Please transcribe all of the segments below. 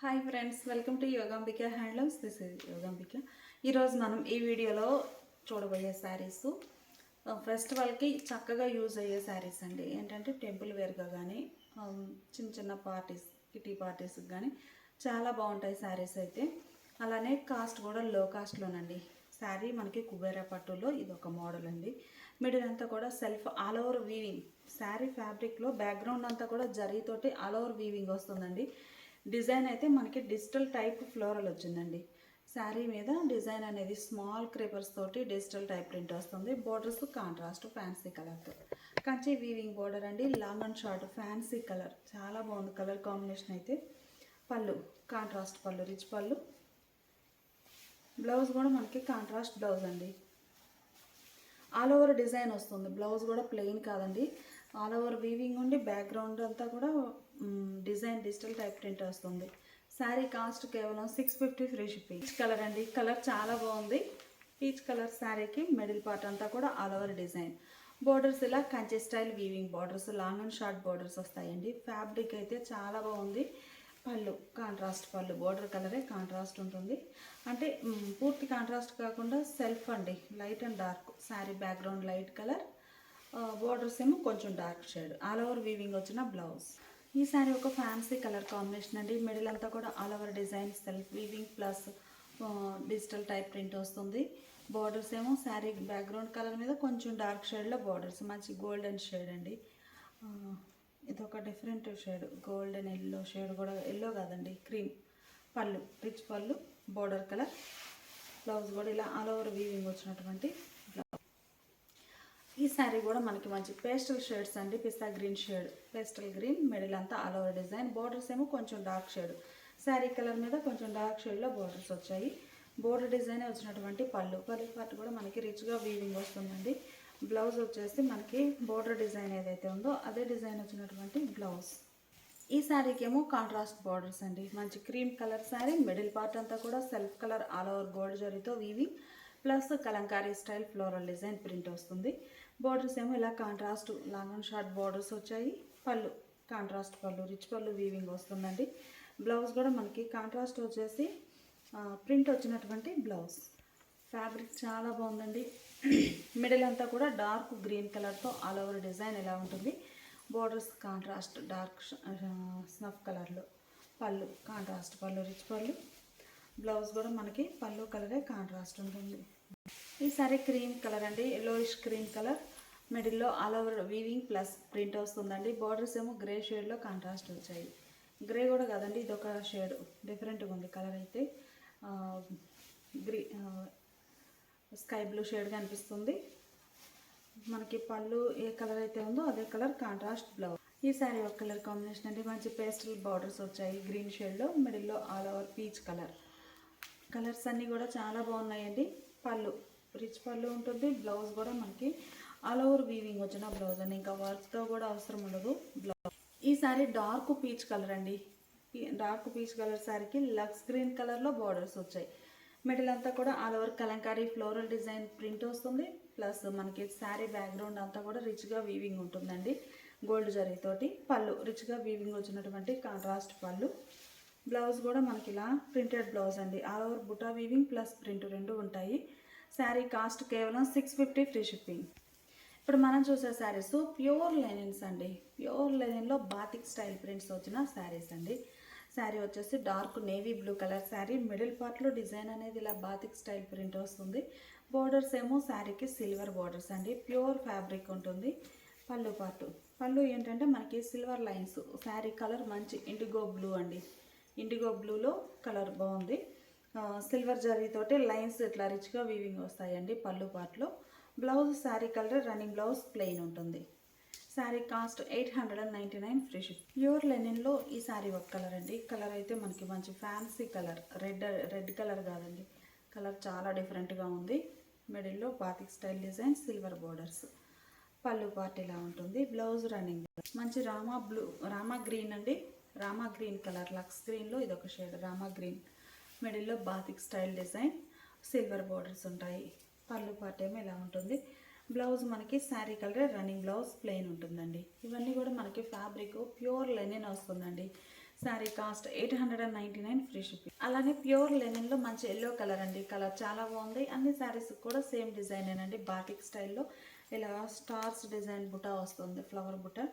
Hi friends, welcome to Yogambika handlooms. This is Yogambika. ఈరోజు మనం ఈ వీడియోలో చూడబోయే శారీస్ ఫెస్టివల్కి చక్కగా యూజ్ అయ్యే శారీస్ అండి. ఏంటంటే టెంపుల్ వేర్గా కానీ చిన్న చిన్న పార్టీస్, కిటీ పార్టీస్కి కానీ చాలా బాగుంటాయి శారీస్ అయితే. అలానే కాస్ట్ కూడా లో కాస్ట్లోనండి. శారీ మనకి కుబేరా పట్టులో ఇది ఒక మోడల్ అండి. మిడిల్ అంతా కూడా self all over weaving. Sari ఫ్యాబ్రిక్లో బ్యాక్గ్రౌండ్ అంతా కూడా జరీతోటి ఆల్ ఓవర్ వీవింగ్ వస్తుందండి. డిజైన్ అయితే మనకి డిజిటల్ టైప్ ఫ్లోరల్ వచ్చిందండి. శారీ మీద డిజైన్ అనేది స్మాల్ క్రేపర్స్ తోటి డిజిటల్ టైప్ ప్రింట్ వస్తుంది. బోర్డర్స్ కాంట్రాస్ట్ ఫ్యాన్సీ కలర్తో కంచి వీవింగ్ బోర్డర్ అండి. Long and short fancy colour, చాలా బాగుంది కలర్ కాంబినేషన్ అయితే. పళ్ళు కాంట్రాస్ట్ పళ్ళు, రిచ్ పళ్ళు. బ్లౌజ్ కూడా మనకి కాంట్రాస్ట్ బ్లౌజ్ అండి. ఆల్ ఓవర్ డిజైన్ వస్తుంది. బ్లౌజ్ కూడా ప్లెయిన్ కాదండి, ఆల్ ఓవర్ వీవింగ్ ఉండి బ్యాక్గ్రౌండ్ అంతా కూడా డిజైన్ డిజిటల్ టైప్ ప్రింట్ వస్తుంది. శారీ కాస్ట్ కేవలం 650 ఫ్రీ షిప్పింగ్. పీచ్ కలర్ అండి, కలర్ చాలా బాగుంది. పీచ్ కలర్ శారీకి మిడిల్ పార్ట్ అంతా కూడా ఆల్ ఓవర్ డిజైన్. బోర్డర్స్ ఇలా Kanchi style weaving borders, long and short borders వస్తాయండి. ఫ్యాబ్రిక్ అయితే చాలా బాగుంది. పళ్ళు కాంట్రాస్ట్ పళ్ళు, బోర్డర్ కలరే కాంట్రాస్ట్ ఉంటుంది. అంటే పూర్తి కాంట్రాస్ట్ కాకుండా సెల్ఫ్ అండి, light and dark. Sari background light colour, borders ఏమో కొంచెం dark shade. All over weaving వచ్చిన బ్లౌజ్. ఈ శారీ ఒక ఫ్యాన్సీ కలర్ కాంబినేషన్ అండి. మిడిల్ అంతా కూడా all over design self weaving plus digital type print వస్తుంది. బోర్డర్స్ ఏమో శారీ బ్యాక్గ్రౌండ్ కలర్ మీద కొంచెం డార్క్ షేడ్లో బోర్డర్స్, మంచి గోల్డెన్ షేడ్ అండి. ఇది ఒక different shade, golden yellow shade కూడా, ఎల్లో కాదండి క్రీమ్. పళ్ళు రిచ్ పళ్ళు, బోర్డర్ కలర్. బ్లౌజ్ కూడా ఇలా ఆల్ ఓవర్ వీవింగ్ వచ్చినటువంటి బ్లౌజ్. ఈ శారీ కూడా మనకి మంచి పేస్టల్ షేడ్స్ అండి. పిస్తా green shade, pastel green. Middle అంతా ఆల్ ఓవర్ డిజైన్. బోర్డర్స్ ఏమో కొంచెం డార్క్ షేడ్, శారీ కలర్ మీద కొంచెం డార్క్ షేడ్లో బోర్డర్స్ వచ్చాయి. బోర్డర్ డిజైన్ వచ్చినటువంటి పళ్ళు. పళ్ళు పార్ట్ కూడా మనకి రిచ్గా వీవింగ్ వస్తుందండి. బ్లౌజ్ వచ్చేసి మనకి బోర్డర్ డిజైన్ ఏదైతే ఉందో అదే డిజైన్ వచ్చినటువంటి బ్లౌజ్. ఈ శారీకి ఏమో కాంట్రాస్ట్ బోర్డర్స్ అండి. మంచి cream colour sari. Middle part అంతా కూడా self colour all over gold జరీతో weaving plus Kalamkari style floral design print వస్తుంది. బోర్డర్స్ ఏమో ఇలా contrast long and short borders వచ్చాయి. పళ్ళు కాంట్రాస్ట్ పళ్ళు, రిచ్ పళ్ళు వీవింగ్ వస్తుందండి. బ్లౌజ్ కూడా మనకి కాంట్రాస్ట్ వచ్చేసి ప్రింట్ వచ్చినటువంటి బ్లౌజ్. ఫ్యాబ్రిక్ చాలా బాగుందండి. మిడిల్ అంతా కూడా డార్క్ గ్రీన్ కలర్తో ఆల్ ఓవర్ డిజైన్ ఇలా ఉంటుంది. బోర్డర్స్ కాంట్రాస్ట్ డార్క్ స్నఫ్ కలర్లో. పళ్ళు కాంట్రాస్ట్ పళ్ళు, రిచ్ పళ్ళు. బ్లౌజ్ కూడా మనకి పళ్ళు కలరే కాంట్రాస్ట్ ఉంటుంది. ఈ సారీ క్రీమ్ కలర్ అండి, ఎల్లోయిష్ క్రీమ్ కలర్. మిడిల్లో all over weaving plus print వస్తుందండి. బార్డర్స్ ఏమో గ్రే షేడ్లో కాంట్రాస్ట్ వచ్చాయి. గ్రే కూడా కాదండి, ఇదొక షేడ్ డిఫరెంట్గా ఉంది కలర్ అయితే. స్కై బ్లూ షేడ్గా అనిపిస్తుంది. మనకి పళ్ళు ఏ కలర్ అయితే ఉందో అదే కలర్ కాంట్రాస్ట్ బ్లౌజ్. ఈ శారీ ఒక కలర్ కాంబినేషన్ అండి. మంచి పేస్టల్ బార్డర్స్ వచ్చాయి గ్రీన్ షేడ్లో. మిడిల్లో all over peach colour. Colours అన్నీ కూడా చాలా బాగున్నాయండి. పళ్ళు రిచ్ పళ్ళు ఉంటుంది. బ్లౌజ్ కూడా మనకి ఆల్ ఓవర్ వీవింగ్ వచ్చిన బ్లౌజ్ అండి, ఇంకా వర్క్తో కూడా అవసరం ఉండదు బ్లౌజ్. ఈ శారీ డార్క్ పీచ్ కలర్ అండి. డార్క్ పీచ్ కలర్ శారీకి లక్స్ గ్రీన్ కలర్లో బార్డర్స్ వచ్చాయి. మిడిల్ అంతా కూడా all over Kalamkari floral design print వస్తుంది. ప్లస్ మనకి శారీ బ్యాక్గ్రౌండ్ అంతా కూడా రిచ్గా వీవింగ్ ఉంటుందండి గోల్డ్ జరీతోటి. పళ్ళు రిచ్గా వీవింగ్ వచ్చినటువంటి కాంట్రాస్ట్ పళ్ళు. బ్లౌజ్ కూడా మనకి ఇలా ప్రింటెడ్ బ్లౌజ్ అండి. ఆల్ ఓవర్ బుటా వీవింగ్ ప్లస్ ప్రింట్ రెండు ఉంటాయి. శారీ కాస్ట్ కేవలం 650 ఫ్రీ షిప్పింగ్. ఇప్పుడు మనం చూసే శారీస్ ప్యూర్ లెనిన్స్ అండి. ప్యూర్ లెనిన్లో బాతిక్ స్టైల్ ప్రింట్స్ వచ్చిన శారీస్ అండి. శారీ వచ్చేసి dark navy blue colour sari. Middle పార్ట్లో డిజైన్ అనేది ఇలా బాతిక్ స్టైల్ ప్రింట్ వస్తుంది. బోర్డర్స్ ఏమో శారీకి సిల్వర్ బోర్డర్స్ అండి. ప్యూర్ ఫ్యాబ్రిక్ ఉంటుంది. పళ్ళు పార్టు. పళ్ళు ఏంటంటే మనకి సిల్వర్ లైన్స్. శారీ కలర్ మంచి ఇండిగో బ్లూ అండి. ఇండిగో బ్లూలో కలర్ బాగుంది. సిల్వర్ జరీతోటి లైన్స్ ఇట్లా రిచ్గా వీవింగ్ వస్తాయండి పళ్ళు పార్ట్లో. Blouse sari colour running blouse plain ఉంటుంది. Sari cost 899 free ship. Pure లెనిన్లో ఈ శారీ ఒక కలర్ అండి. కలర్ అయితే మనకి మంచి ఫ్యాన్సీ కలర్. రెడ్ కలర్ కాదండి, కలర్ చాలా డిఫరెంట్గా ఉంది. మిడిల్లో batik style design, silver borders. పళ్ళు పార్ట్ ఇలా ఉంటుంది. Blouse running. మంచి రామా గ్రీన్ అండి. రామా గ్రీన్ కలర్, లక్స్ గ్రీన్లో ఇదొక షేడ్ రామా గ్రీన్. మిడిల్లో batik style design, silver borders ఉంటాయి. పళ్ళు పార్ట్ ఏమో ఇలా ఉంటుంది. బ్లౌజ్ మనకి sari colour running blouse plain ఉంటుందండి. ఇవన్నీ కూడా మనకి ఫ్యాబ్రిక్ ప్యూర్ లెనిన్ వస్తుందండి. Sari cost 899 free shipping. అలానే ప్యూర్ లెనిన్లో మంచి ఎల్లో కలర్ అండి. కలర్ చాలా బాగుంది. అన్ని శారీస్ కూడా సేమ్ డిజైనేనండి. బాటిక్ స్టైల్లో ఇలా స్టార్స్ డిజైన్ బుటా వస్తుంది, ఫ్లవర్ బుటా.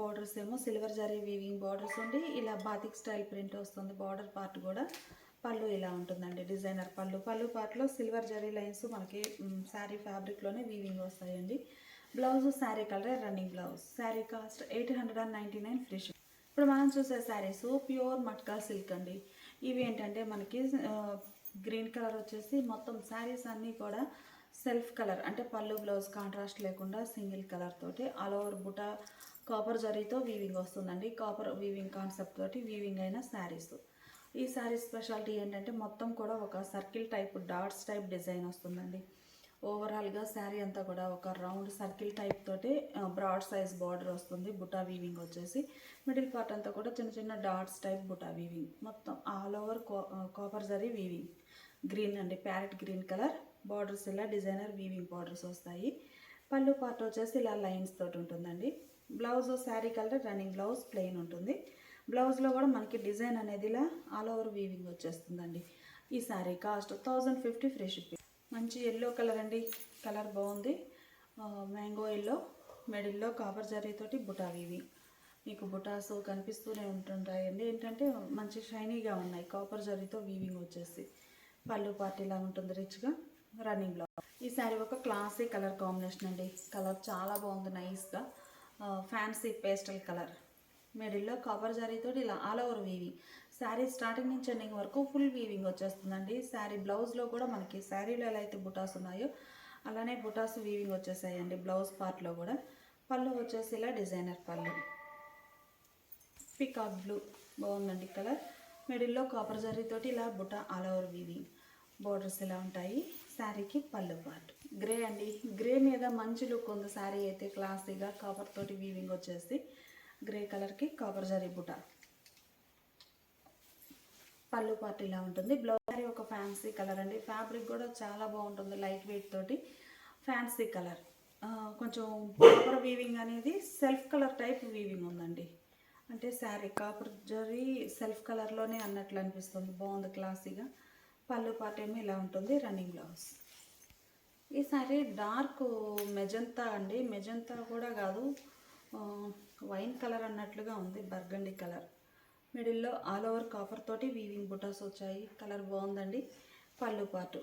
బార్డర్స్ ఏమో సిల్వర్ జరీ వీవింగ్ బార్డర్స్ ఉండి ఇలా బాతిక్ స్టైల్ ప్రింట్ వస్తుంది. బార్డర్ పార్ట్ కూడా పళ్ళు ఇలా ఉంటుందండి, డిజైనర్ పళ్ళు. పళ్ళు పార్ట్లో సిల్వర్ జరీ లైన్స్ మనకి శారీ ఫ్యాబ్రిక్లోనే వీవింగ్ వస్తాయండి. Blouse sari colour running blouse. Sari cost 899 free ship. ఇప్పుడు మనం చూసే శారీస్ ప్యూర్ మట్కా సిల్క్ అండి. ఇవి ఏంటంటే మనకి గ్రీన్ కలర్ వచ్చేసి మొత్తం శారీస్ అన్నీ కూడా సెల్ఫ్ కలర్, అంటే పళ్ళు బ్లౌజ్ కాంట్రాస్ట్ లేకుండా సింగిల్ కలర్ తోటి ఆల్ ఓవర్ బుటా కాపర్ జరీతో వీవింగ్ వస్తుందండి. కాపర్ వీవింగ్ కాన్సెప్ట్ తోటి వీవింగ్ అయిన శారీస్. ఈ శారీ స్పెషాలిటీ ఏంటంటే మొత్తం కూడా ఒక circle type dots type design వస్తుందండి. ఓవరాల్గా శారీ అంతా కూడా ఒక రౌండ్ సర్కిల్ టైప్ తోటి బ్రాడ్ సైజ్ బార్డర్ వస్తుంది. బుటా వీవింగ్ వచ్చేసి మిడిల్ పార్ట్ అంతా కూడా చిన్న చిన్న డాట్స్ టైప్ బుటా వీవింగ్. మొత్తం all over copper zari weaving. Green అండి, ప్యారెట్ గ్రీన్ కలర్. బార్డర్స్ ఇలా డిజైనర్ వీవింగ్ బార్డర్స్ వస్తాయి. పళ్ళు పార్ట్ వచ్చేసి ఇలా లైన్స్ తోటి ఉంటుందండి. Blouse sari colour running blouse plain ఉంటుంది. బ్లౌజ్లో కూడా మనకి డిజైన్ అనేది ఇలా ఆల్ ఓవర్ వీవింగ్ వచ్చేస్తుందండి. ఈ శారీ కాస్ట్ 1050 ఫ్రీ షిప్పింగ్. మంచి ఎల్లో కలర్ అండి, కలర్ బాగుంది. మ్యాంగో ఎల్లో, మిడిల్లో కాపర్ జరీతోటి బుటా వీవింగ్. మీకు బుటాస్ కనిపిస్తూనే ఉంటుంటాయండి. ఏంటంటే మంచి షైనీగా ఉన్నాయి, కాపర్ జరీతో వీవింగ్ వచ్చేసి. పళ్ళు పార్ట్ ఇలా ఉంటుంది రిచ్గా. Running blouse. ఈ శారీ ఒక క్లాసీ కలర్ కాంబినేషన్ అండి. కలర్ చాలా బాగుంది, నైస్గా ఫ్యాన్సీ పేస్టల్ కలర్. మిడిల్లో కాపర్ జరీతో ఇలా all over weaving. Sari starting నుంచి ఎండింగ్ వరకు ఫుల్ వీవింగ్ వచ్చేస్తుందండి. శారీ బ్లౌజ్లో కూడా మనకి శారీలో ఎలా అయితే బుటాస్ ఉన్నాయో అలానే బుటాస్ వీవింగ్ వచ్చేసాయండి బ్లౌజ్ పార్ట్లో కూడా. పళ్ళు వచ్చేసి ఇలా డిజైనర్ పళ్ళు. పికాక్ బ్లూ బాగుందండి కలర్. మిడిల్లో కాపర్ జరీతోటి ఇలా బుటా ఆల్ ఓవర్ వీవింగ్. బోర్డర్స్ ఇలా ఉంటాయి. శారీకి పళ్ళు పార్ట్ గ్రే అండి. గ్రే మీద మంచి లుక్ ఉంది శారీ అయితే, క్లాసీగా కాపర్ తోటి వీవింగ్ వచ్చేసి గ్రే కలర్కి కాపర్ జరీ బుటా. పళ్ళు పార్ట్ ఇలా ఉంటుంది. బ్లౌజ్ శారీ ఒక ఫ్యాన్సీ కలర్ అండి. ఫ్యాబ్రిక్ కూడా చాలా బాగుంటుంది, లైట్ వెయిట్ తోటి ఫ్యాన్సీ కలర్. కొంచెం కాపర్ వీవింగ్ అనేది సెల్ఫ్ కలర్ టైప్ వీవింగ్ ఉందండి. అంటే శారీ కాపర్ జరీ సెల్ఫ్ కలర్లోనే అన్నట్లు అనిపిస్తుంది. బాగుంది క్లాసీగా. పళ్ళు పార్ట్ ఏమో ఇలా ఉంటుంది. Running blouse. ఈ శారీ డార్క్ మెజంతా అండి, మెజంతా కూడా కాదు, వైన్ కలర్ అన్నట్లుగా ఉంది, బర్గండి కలర్. మిడిల్లో ఆల్ ఓవర్ కాపర్ తోటి వీవింగ్ బుటాస్ వచ్చాయి. కలర్ బాగుందండి. పళ్ళు పార్ట్.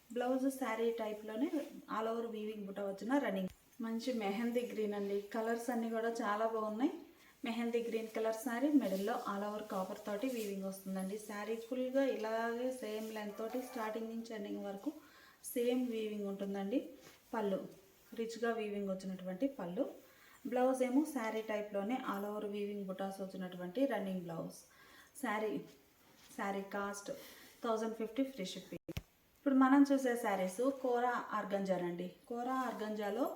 బ్లౌజ్ శారీ టైప్లోనే ఆల్ ఓవర్ వీవింగ్ బుటా వచ్చిన రన్నింగ్. మంచి మెహందీ గ్రీన్ అండి. కలర్స్ అన్నీ కూడా చాలా బాగున్నాయి. Mehndi green colour sari. మిడిల్లో ఆల్ ఓవర్ కాపర్ తోటి వీవింగ్ వస్తుందండి. శారీ ఫుల్గా ఇలాగే సేమ్ లెంత్ తోటి స్టార్టింగ్ నుంచి ఎండింగ్ వరకు సేమ్ వీవింగ్ ఉంటుందండి. పళ్ళు రిచ్గా వీవింగ్ వచ్చినటువంటి పళ్ళు. బ్లౌజ్ ఏమో శారీ టైప్లోనే ఆల్ ఓవర్ వీవింగ్ బుటాస్ వచ్చినటువంటి running blouse. Sari cost 1050 free shipping. ఇప్పుడు మనం చూసే శారీస్ కోరా ఆర్గంజానండి. కోరా ఆర్గంజాలో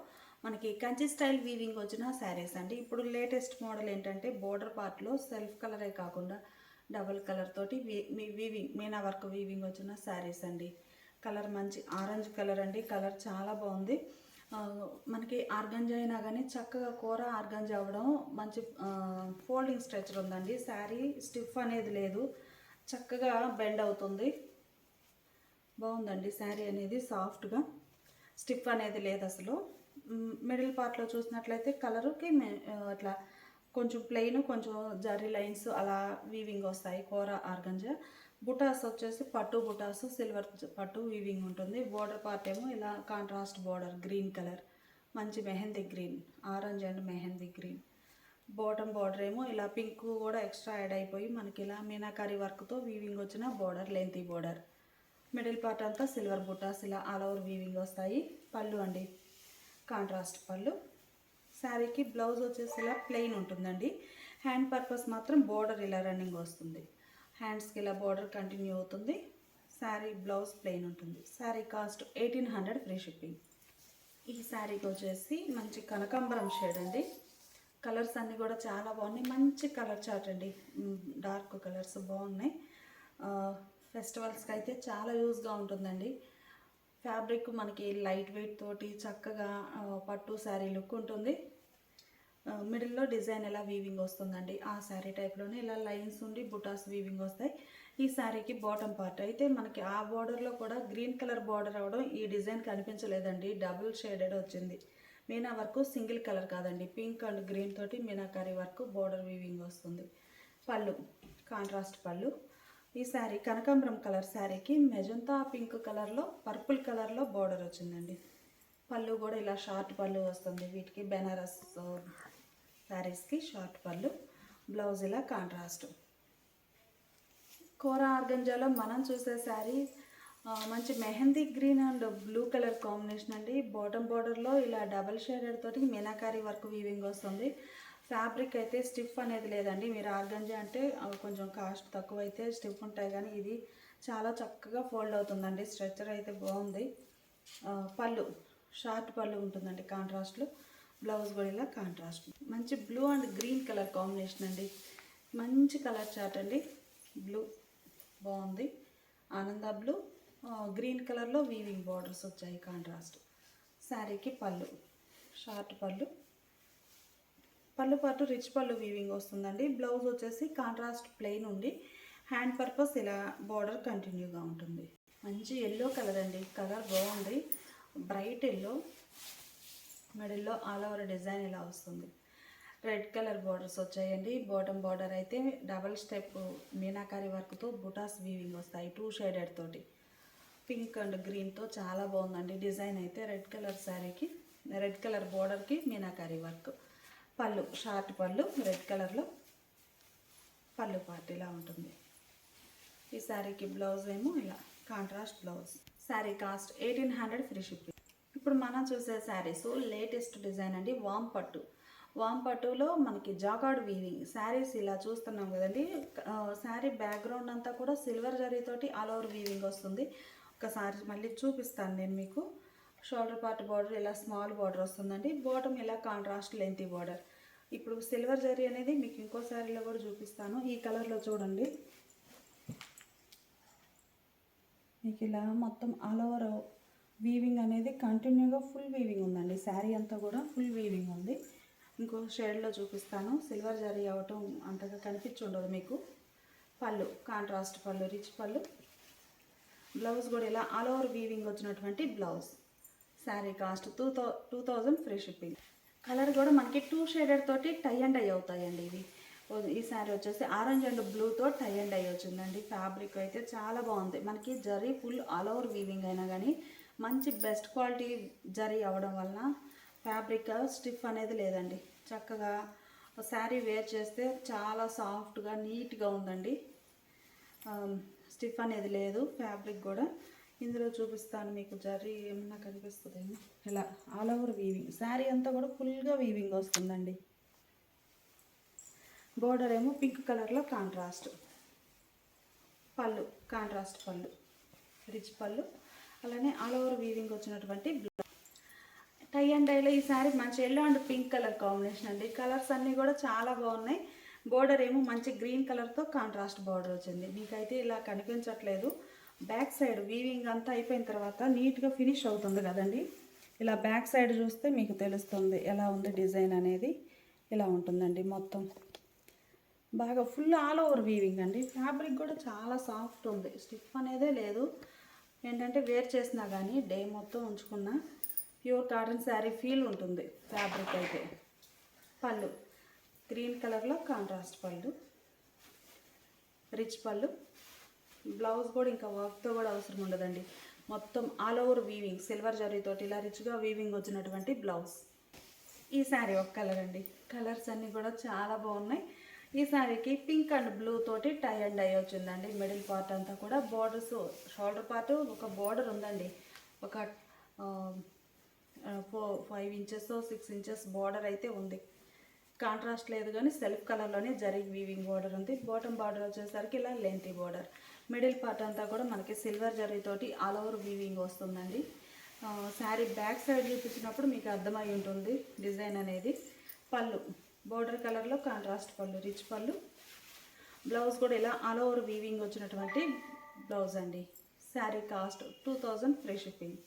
మనకి కంచి స్టైల్ వీవింగ్ వచ్చిన శారీస్ అండి. ఇప్పుడు లేటెస్ట్ మోడల్ ఏంటంటే బోర్డర్ పార్ట్లో సెల్ఫ్ కలరే కాకుండా డబుల్ కలర్ తోటి వీవింగ్ మీనా వర్క్ వీవింగ్ వచ్చిన శారీస్ అండి. కలర్ మంచి ఆరెంజ్ కలర్ అండి. కలర్ చాలా బాగుంది. మనకి ఆర్గంజా అయినా కానీ చక్కగా కూర ఆర్గంజా అవ్వడం, మంచి ఫోల్డింగ్ స్ట్రెచర్ ఉందండి. శారీ స్టిఫ్ అనేది లేదు, చక్కగా బెండ్ అవుతుంది. బాగుందండి శారీ అనేది, సాఫ్ట్గా స్టిఫ్ అనేది లేదు అసలు. మిడిల్ పార్ట్లో చూసినట్లయితే కలర్కి అట్లా కొంచెం ప్లెయిన్, కొంచెం జరీ లైన్స్ అలా వీవింగ్ వస్తాయి. కూర ఆర్గంజా. బుటాస్ వచ్చేసి పట్టు బుటాస్, సిల్వర్ పట్టు వీవింగ్ ఉంటుంది. బోర్డర్ పార్ట్ ఏమో ఇలా కాంట్రాస్ట్ బోర్డర్ గ్రీన్ కలర్, మంచి mehndi green, orange and mehndi green. Bottom border ఏమో ఇలా పింక్ కూడా ఎక్స్ట్రా యాడ్ అయిపోయి మనకి ఇలా మీనాకారి వర్క్తో వీవింగ్ వచ్చిన border, lengthy border. Middle part అంతా సిల్వర్ బుటాస్ ఇలా ఆల్ ఓవర్ వీవింగ్ వస్తాయి. పళ్ళు అండి, కాంట్రాస్ట్ పళ్ళు. శారీకి బ్లౌజ్ వచ్చేసి ఇలా ప్లెయిన్ ఉంటుందండి. హ్యాండ్ పర్పస్ మాత్రం బోర్డర్ ఇలా రన్నింగ్ వస్తుంది. హ్యాండ్స్కి ఇలా బోర్డర్ కంటిన్యూ అవుతుంది. శారీ బ్లౌజ్ ప్లెయిన్ ఉంటుంది. Sari cost 1800 free shipping. ఈ శారీకి వచ్చేసి మంచి కనకాంబరం షేడ్ అండి. కలర్స్ అన్నీ కూడా చాలా బాగున్నాయి. మంచి కలర్ చార్ట్ అండి, డార్క్ కలర్స్ బాగున్నాయి. ఫెస్టివల్స్కి అయితే చాలా యూజ్గా ఉంటుందండి. ఫ్యాబ్రిక్ మనకి లైట్ వెయిట్ తోటి చక్కగా పట్టు శారీ లుక్ ఉంటుంది. మిడిల్లో డిజైన్ ఎలా వీవింగ్ వస్తుందండి ఆ శారీ టైప్లోనే ఇలా లైన్స్ ఉండి బుటాస్ వీవింగ్ వస్తాయి. ఈ శారీకి బాటమ్ పార్ట్ అయితే మనకి ఆ బార్డర్లో కూడా గ్రీన్ కలర్ బార్డర్ అవడం ఈ డిజైన్ కనిపించలేదండి, డబుల్ షేడెడ్ వచ్చింది. మీనా వర్క్ సింగిల్ కలర్ కాదండి, పింక్ అండ్ గ్రీన్ తోటి మీనాకారి వర్క్ బార్డర్ వీవింగ్ వస్తుంది. పళ్ళు కాంట్రాస్ట్ పళ్ళు. ఈ శారీ కనకాంబరం కలర్ శారీకి మెజంతా పింక్ కలర్లో పర్పుల్ కలర్లో బార్డర్ వచ్చిందండి. పళ్ళు కూడా ఇలా షార్ట్ పళ్ళు వస్తుంది. వీటికి బెనారస్ శారీస్కి షార్ట్ పళ్ళు. బ్లౌజ్ ఇలా కాంట్రాస్ట్. కోరా ఆర్గంజాలో మనం చూసే శారీ మంచి mehndi green and blue colour combination అండి. బాటమ్ బార్డర్లో ఇలా డబల్ షేడెడ్ తోటి మీనాకారి వర్క్ వీవింగ్ వస్తుంది. ఫ్యాబ్రిక్ అయితే స్టిఫ్ అనేది లేదండి. మీరు ఆర్గంజా అంటే కొంచెం కాస్ట్ తక్కువ అయితే స్టిఫ్ ఉంటాయి, కానీ ఇది చాలా చక్కగా ఫోల్డ్ అవుతుందండి. స్ట్రక్చర్ అయితే బాగుంది. పళ్ళు షార్ట్ పళ్ళు ఉంటుందండి కాంట్రాస్ట్లో. బ్లౌజ్ కూడా ఇలా కాంట్రాస్ట్. మంచి blue and green colour combination అండి. మంచి కలర్ చార్ట్ అండి. బ్లూ బాగుంది. ఆనంద బ్లూ గ్రీన్ కలర్లో వీవింగ్ బార్డర్స్ వచ్చాయి కాంట్రాస్ట్. శారీకి పళ్ళు షార్ట్ పళ్ళు. పళ్ళు పాటు రిచ్ పళ్ళు వీవింగ్ వస్తుందండి. బ్లౌజ్ వచ్చేసి కాంట్రాస్ట్ ప్లెయిన్ ఉండి హ్యాండ్ పర్పస్ ఇలా బార్డర్ కంటిన్యూగా ఉంటుంది. మంచి ఎల్లో కలర్ అండి. కలర్ బాగుంది, బ్రైట్ ఎల్లో. మిడిల్లో ఆల్ ఓవర్ డిజైన్ ఇలా వస్తుంది. రెడ్ కలర్ బార్డర్స్ వచ్చాయండి. బాటమ్ బార్డర్ అయితే డబల్ స్టెప్ మీనాకారి వర్క్తో బుటాస్ వీవింగ్ వస్తాయి, 2 షేడెడ్ తోటి. పింక్ అండ్ గ్రీన్తో చాలా బాగుందండి డిజైన్ అయితే. రెడ్ కలర్ శారీకి రెడ్ కలర్ బార్డర్కి మీనాకారి వర్క్. పళ్ళు షార్ట్ పళ్ళు రెడ్ కలర్లో. పళ్ళు పార్ట్ ఇలా ఉంటుంది. ఈ శారీకి బ్లౌజ్ ఏమో ఇలా contrast blouse. Sari cost 1800 free shipping. ఇప్పుడు మనం చూసే శారీస్ లేటెస్ట్ డిజైన్ అండి. వామ్ పట్టు. వామ్ పట్టులో మనకి జాకార్డ్ వీవింగ్ శారీస్ ఇలా చూస్తున్నాం కదండి. శారీ బ్యాక్గ్రౌండ్ అంతా కూడా సిల్వర్ జరీతోటి ఆల్ ఓవర్ వీవింగ్ వస్తుంది. ఒకసారి మళ్ళీ చూపిస్తాను నేను మీకు. షోల్డర్ పార్ట్ బార్డర్ ఇలా స్మాల్ బార్డర్ వస్తుందండి. బాటమ్ ఇలా కాంట్రాస్ట్ లెంతీ బార్డర్. ఇప్పుడు సిల్వర్ జరీ అనేది మీకు ఇంకో శారీలో కూడా చూపిస్తాను. ఈ కలర్లో చూడండి, మీకు ఇలా మొత్తం ఆల్ ఓవర్ వీవింగ్ అనేది కంటిన్యూగా ఫుల్ వీవింగ్ ఉందండి. శారీ అంతా కూడా ఫుల్ వీవింగ్ ఉంది. ఇంకో షేడ్లో చూపిస్తాను. సిల్వర్ జరీ అవటం అంతగా కనిపించుండదు మీకు. పళ్ళు కాంట్రాస్ట్ పళ్ళు రిచ్ పళ్ళు. బ్లౌజ్ కూడా ఇలా ఆల్ ఓవర్ వీవింగ్ వచ్చినటువంటి blouse. Sari cost 2000 free shipping. Colour కూడా మనకి 2 షేడెడ్ తోటి టై అండ్ డై అవుతాయండి ఇవి. ఈ శారీ వచ్చేసి ఆరెంజ్ అండ్ బ్లూతో టై అండ్ డై వచ్చిందండి. ఫ్యాబ్రిక్ అయితే చాలా బాగుంది. మనకి జరీ ఫుల్ ఆల్ ఓవర్ వీవింగ్ అయినా కానీ మంచి బెస్ట్ క్వాలిటీ జరీ అవ్వడం వలన ఫ్యాబ్రిక్ స్టిఫ్ అనేది లేదండి. చక్కగా శారీ వేర్ చేస్తే చాలా సాఫ్ట్గా నీట్గా ఉందండి. స్టిఫ్ అనేది లేదు. ఫ్యాబ్రిక్ కూడా ఇందులో చూపిస్తాను మీకు. జరీ ఏమన్నా కనిపిస్తుందేమో. ఇలా ఆల్ ఓవర్ వీవింగ్ శారీ అంతా కూడా ఫుల్గా వీవింగ్ వస్తుందండి. బోర్డర్ ఏమో పింక్ కలర్లో కాంట్రాస్ట్. పళ్ళు కాంట్రాస్ట్ పళ్ళు రిచ్ పళ్ళు. అలానే ఆల్ ఓవర్ వీవింగ్ వచ్చినటువంటి టై అండ్ డైలో ఈ శారీ మంచి yellow and pink colour combination అండి. కలర్స్ అన్నీ కూడా చాలా బాగున్నాయి. బోర్డర్ ఏమో మంచి గ్రీన్ కలర్తో కాంట్రాస్ట్ బార్డర్ వచ్చింది. మీకైతే ఇలా కనిపించట్లేదు. బ్యాక్ సైడ్ వీవింగ్ అంతా అయిపోయిన తర్వాత నీట్గా ఫినిష్ అవుతుంది కదండి. ఇలా బ్యాక్ సైడ్ చూస్తే మీకు తెలుస్తుంది ఎలా ఉంది డిజైన్ అనేది. ఇలా ఉంటుందండి మొత్తం బాగా ఫుల్ ఆల్ ఓవర్ వీవింగ్ అండి. ఫ్యాబ్రిక్ కూడా చాలా సాఫ్ట్ ఉంది, స్టిఫ్ అనేదే లేదు. ఏంటంటే వేర్ చేసినా కానీ డే మొత్తం ఉంచుకున్న ప్యూర్ కాటన్ శారీ ఫీల్ ఉంటుంది ఫ్యాబ్రిక్ అయితే. పళ్ళు గ్రీన్ కలర్లో కాంట్రాస్ట్ పళ్ళు రిచ్ పళ్ళు. బ్లౌజ్ కూడా ఇంకా వర్క్తో కూడా అవసరం ఉండదండి. మొత్తం ఆల్ ఓవర్ వీవింగ్ సిల్వర్ జరీతోటి ఇలా రిచ్గా వీవింగ్ వచ్చినటువంటి బ్లౌజ్. ఈ శారీ ఒక కలర్ అండి. కలర్స్ అన్నీ కూడా చాలా బాగున్నాయి. ఈ శారీకి పింక్ అండ్ బ్లూ తోటి టై అండ్ డై వచ్చిందండి. మిడిల్ పార్ట్ అంతా కూడా బార్డర్స్, షోల్డర్ పార్ట్ ఒక బార్డర్ ఉందండి. ఒక 5 ఇంచెస్ 6 ఇంచెస్ బార్డర్ అయితే ఉంది. కాంట్రాస్ట్ లేదు కానీ సెల్ఫ్ కలర్లోనే జరీ వీవింగ్ బార్డర్ ఉంది. బాటమ్ బార్డర్ వచ్చేసరికి ఇలా లెంతీ బార్డర్. మిడిల్ పార్ట్ అంతా కూడా మనకి సిల్వర్ జరీతోటి ఆల్ ఓవర్ వీవింగ్ వస్తుందండి. శారీ బ్యాక్ సైడ్ చూపించినప్పుడు మీకు అర్థమై ఉంటుంది డిజైన్ అనేది. పళ్ళు బార్డర్ కలర్లో కాంట్రాస్ట్ పళ్ళు రిచ్ పళ్ళు. బ్లౌజ్ కూడా ఇలా ఆల్ ఓవర్ వీవింగ్ వచ్చినటువంటి బ్లౌజ్ అండి. Sari cost 2000 free shipping.